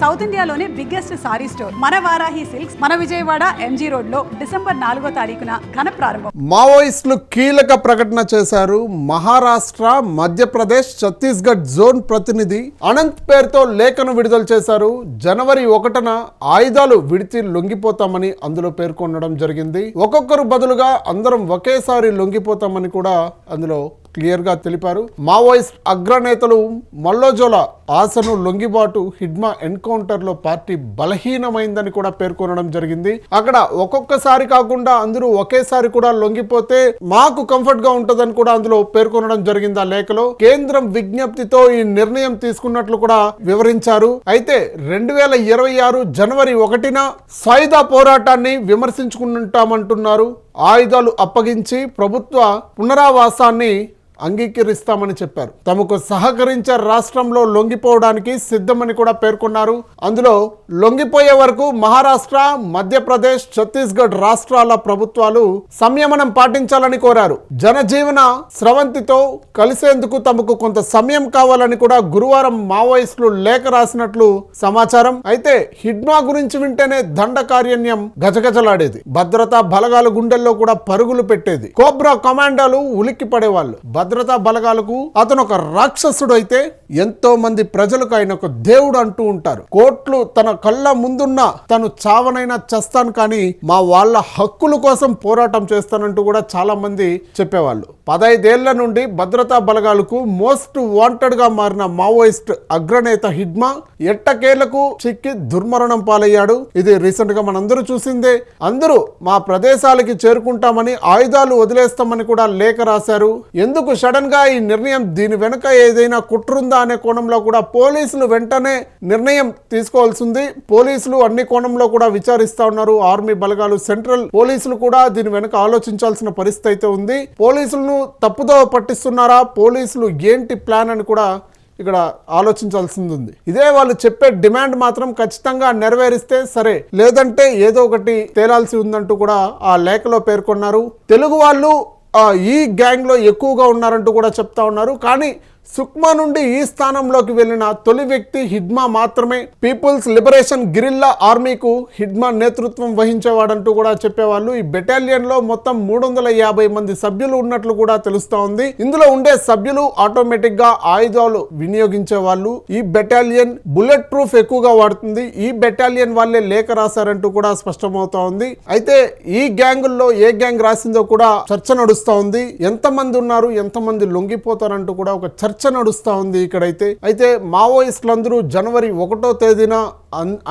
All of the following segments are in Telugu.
సౌత్ ఇండియాలోనే బిగ్గెస్ట్ సారీ స్టోర్ మన వారాహి సిల్క్స్ మన విజయవాడ ఎంజీ రోడ్ లో డిసెంబర్ 4వ తారీఖున ఘన ప్రారంభం. మావోయిస్టులు కీలక ప్రకటన చేశారు. మహారాష్ట్ర, మధ్యప్రదేశ్, ఛత్తీస్గఢ్ జోన్ ప్రతినిధి అనంత్ పేరుతో లేఖను విడుదల చేశారు. జనవరి 1న ఆయుధాలు విడిచి లొంగిపోతామని అందులో పేర్కొనడం జరిగింది. ఒక్కొక్కరు బదులుగా అందరం ఒకేసారి లొంగిపోతామని కూడా అందులో క్లియర్ గా తెలిపారు. మావోయిస్ట్ అగ్రనేతలు మల్లోజోల ఆశను లొంగిబాటు హిడ్మా ఎన్కౌంటర్ లో పార్టీ బలహీనమైందని కూడా పేర్కొనడం జరిగింది. అక్కడ ఒక్కొక్కసారి కాకుండా అందరూ ఒకేసారి కూడా లొంగిపోతే మాకు కంఫర్ట్ గా ఉంటదని కూడా అందులో పేర్కొనడం జరిగింది. ఆ లేఖలో కేంద్రం విజ్ఞప్తితో ఈ నిర్ణయం తీసుకున్నట్లు కూడా వివరించారు. అయితే 2026 జనవరి 1న సాయుధ పోరాటాన్ని విమర్శించుకుంటామంటున్నారు. ఆయుధాలు అప్పగించి ప్రభుత్వ పునరావాసాన్ని అంగీకరిస్తామని చెప్పారు. తమకు సహకరించే రాష్ట్రంలో లొంగిపోవడానికి సిద్ధమని కూడా పేర్కొన్నారు. అందులో లొంగిపోయే వరకు మహారాష్ట్ర, మధ్యప్రదేశ్, ఛత్తీస్గఢ్ రాష్ట్రాల ప్రభుత్వాలు సంయమనం పాటించాలని కోరారు. జనజీవన స్రవంతితో కలిసేందుకు తమకు కొంత సమయం కావాలని కూడా గురువారం మావోయిస్టులు లేఖ రాసినట్లు సమాచారం. అయితే హిడ్మా గురించి వింటేనే దండకారణ్యం గజగజలాడేది. భద్రతా బలగాల గుండెల్లో కూడా పరుగులు పెట్టేది. కోబ్రా కమాండోలు ఉలిక్కి పడేవాళ్ళు. భద్రతా బలగాలకు అతను ఒక రాక్షసుడు అయితే ఎంతో మంది ప్రజలకు ఆయన ఒక దేవుడు అంటూ ఉంటారు. కోర్టులు తన కళ్ళ ముందున్న తను చావనైనా చేస్తాను కానీ మా వాళ్ళ హక్కుల కోసం పోరాటం చేస్తానంటూ కూడా చాలా మంది చెప్పేవాళ్ళు. 15 ఏళ్ల నుండి భద్రతా బలగాలకు మోస్ట్ వాంటెడ్ గా మారిన మావోయిస్ట్ అగ్రనేత హిడ్మా ఎట్టకేళ్లకు చిక్కి దుర్మరణం పాలయ్యాడు. ఇది రీసెంట్ గా మనందరూ చూసిందే. అందరూ మా ప్రదేశాలకి చేరుకుంటామని, ఆయుధాలు వదిలేస్తామని కూడా లేఖ రాశారు. ఎందుకు సడన్ గా ఈ నిర్ణయం, దీని వెనుక ఏదైనా కుట్రుందా అనే కోణంలో కూడా పోలీసులు వెంటనే నిర్ణయం తీసుకోవాల్సింది. పోలీసులు అన్ని కోణంలో కూడా విచారిస్తా ఉన్నారు. ఆర్మీ బలగాలు, సెంట్రల్ పోలీసులు కూడా దీని వెనుక ఆలోచించాల్సిన పరిస్థితి అయితే ఉంది. పోలీసులను తప్పుదో పట్టిస్తున్నారా, పోలీసులు ఏంటి ప్లాన్ అని కూడా ఇక్కడ ఆలోచించాల్సింది ఉంది. ఇదే వాళ్ళు చెప్పే డిమాండ్ మాత్రం ఖచ్చితంగా నెరవేరిస్తే సరే, లేదంటే ఏదో ఒకటి తేలాల్సి ఉందంటూ కూడా ఆ లేఖలో పేర్కొన్నారు. తెలుగు వాళ్ళు ఈ గ్యాంగ్ లో ఎక్కువగా ఉన్నారంటూ కూడా చెప్తా ఉన్నారు. కానీ సుక్మా నుండి ఈ స్థానంలోకి వెళ్ళిన తొలి వ్యక్తి హిడ్మా మాత్రమే. పీపుల్స్ లిబరేషన్ గిరిల్లా ఆర్మీకు హిడ్మా నేతృత్వం వహించేవాడంటూ కూడా చెప్పేవాళ్ళు. ఈ బెటాలియన్ లో మొత్తం 350 మంది సభ్యులు ఉన్నట్లు కూడా తెలుస్తా ఉంది. ఇందులో ఉండే సభ్యులు ఆటోమేటిక్ గా ఆయుధాలు వినియోగించే వాళ్ళు. ఈ బెటాలియన్ బుల్లెట్ ప్రూఫ్ ఎక్కువగా వాడుతుంది. ఈ బెటాలియన్ వాళ్ళే లేఖ రాశారంటూ కూడా స్పష్టమవుతా ఉంది. అయితే ఈ గ్యాంగుల్లో ఏ గ్యాంగ్ రాసిందో కూడా చర్చ నడుస్తా ఉంది. ఎంతమంది ఉన్నారు, ఎంతమంది లొంగిపోతారంటూ కూడా ఒక చర్చ నడుస్తా ఉంది ఇక్కడైతే. అయితే మావోయిస్టులందరూ జనవరి 1వ తేదీన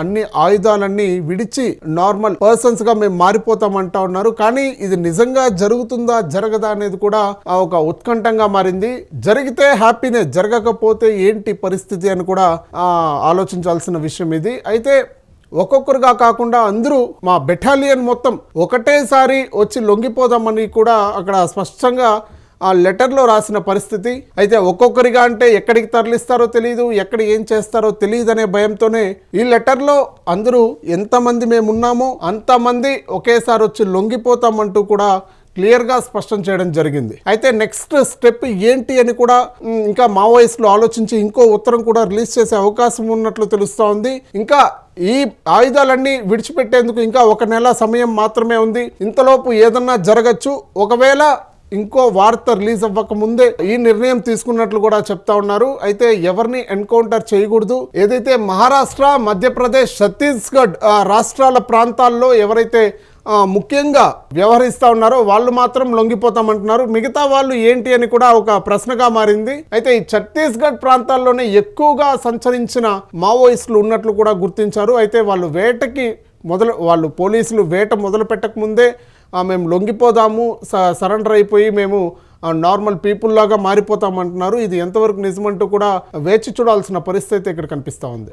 అన్ని ఆయుధాలన్నీ విడిచి నార్మల్ పర్సన్స్ గా మేము మారిపోతామంటా ఉన్నారు. కానీ ఇది నిజంగా జరుగుతుందా జరగదా అనేది కూడా ఒక ఉత్కంఠంగా మారింది. జరిగితే హ్యాపీనే, జరగకపోతే ఏంటి పరిస్థితి అని కూడా ఆలోచించాల్సిన విషయం ఇది. అయితే ఒక్కొక్కరుగా కాకుండా అందరూ మా బెటాలియన్ మొత్తం ఒకటేసారి వచ్చి లొంగిపోదామని కూడా అక్కడ స్పష్టంగా ఆ లెటర్లో రాసిన పరిస్థితి. అయితే ఒక్కొక్కరిగా అంటే ఎక్కడికి తరలిస్తారో తెలియదు, ఎక్కడ ఏం చేస్తారో తెలియదు అనే భయంతోనే ఈ లెటర్లో అందరూ ఎంతమంది మేమున్నామో అంతమంది ఒకేసారి వచ్చి లొంగిపోతామంటూ కూడా క్లియర్గా స్పష్టం చేయడం జరిగింది. అయితే నెక్స్ట్ స్టెప్ ఏంటి అని కూడా ఇంకా మావోయిస్టులు ఆలోచించి ఇంకో ఉత్తరం కూడా రిలీజ్ చేసే అవకాశం ఉన్నట్లు తెలుస్తూ ఉంది. ఇంకా ఈ ఆయుధాలన్నీ విడిచిపెట్టేందుకు ఇంకా 1 నెల సమయం మాత్రమే ఉంది. ఇంతలోపు ఏదన్నా జరగచ్చు. ఒకవేళ ఇంకో వార్త రిలీజ్ అవ్వక ముందే ఈ నిర్ణయం తీసుకున్నట్లు కూడా చెప్తా ఉన్నారు. అయితే ఎవరిని ఎన్కౌంటర్ చేయకూడదు. ఏదైతే మహారాష్ట్ర, మధ్యప్రదేశ్, ఛత్తీస్గఢ్ రాష్ట్రాల ప్రాంతాల్లో ఎవరైతే ముఖ్యంగా వ్యవహరిస్తా ఉన్నారో వాళ్ళు మాత్రం లొంగిపోతామంటున్నారు. మిగతా వాళ్ళు ఏంటి అని కూడా ఒక ప్రశ్నగా మారింది. అయితే ఈ ఛత్తీస్గఢ్ ప్రాంతాల్లోనే ఎక్కువగా సంచరించిన మావోయిస్టులు ఉన్నట్లు కూడా గుర్తించారు. అయితే వాళ్ళు పోలీసులు వేట మొదలు పెట్టక ముందే మేము లొంగిపోదాము, సరెండర్ అయిపోయి మేము నార్మల్ పీపుల్ లాగా మారిపోతామంటున్నారు. ఇది ఎంతవరకు నిజమంటూ కూడా వేచి చూడాల్సిన పరిస్థితి ఇక్కడ కనిపిస్తూ ఉంది.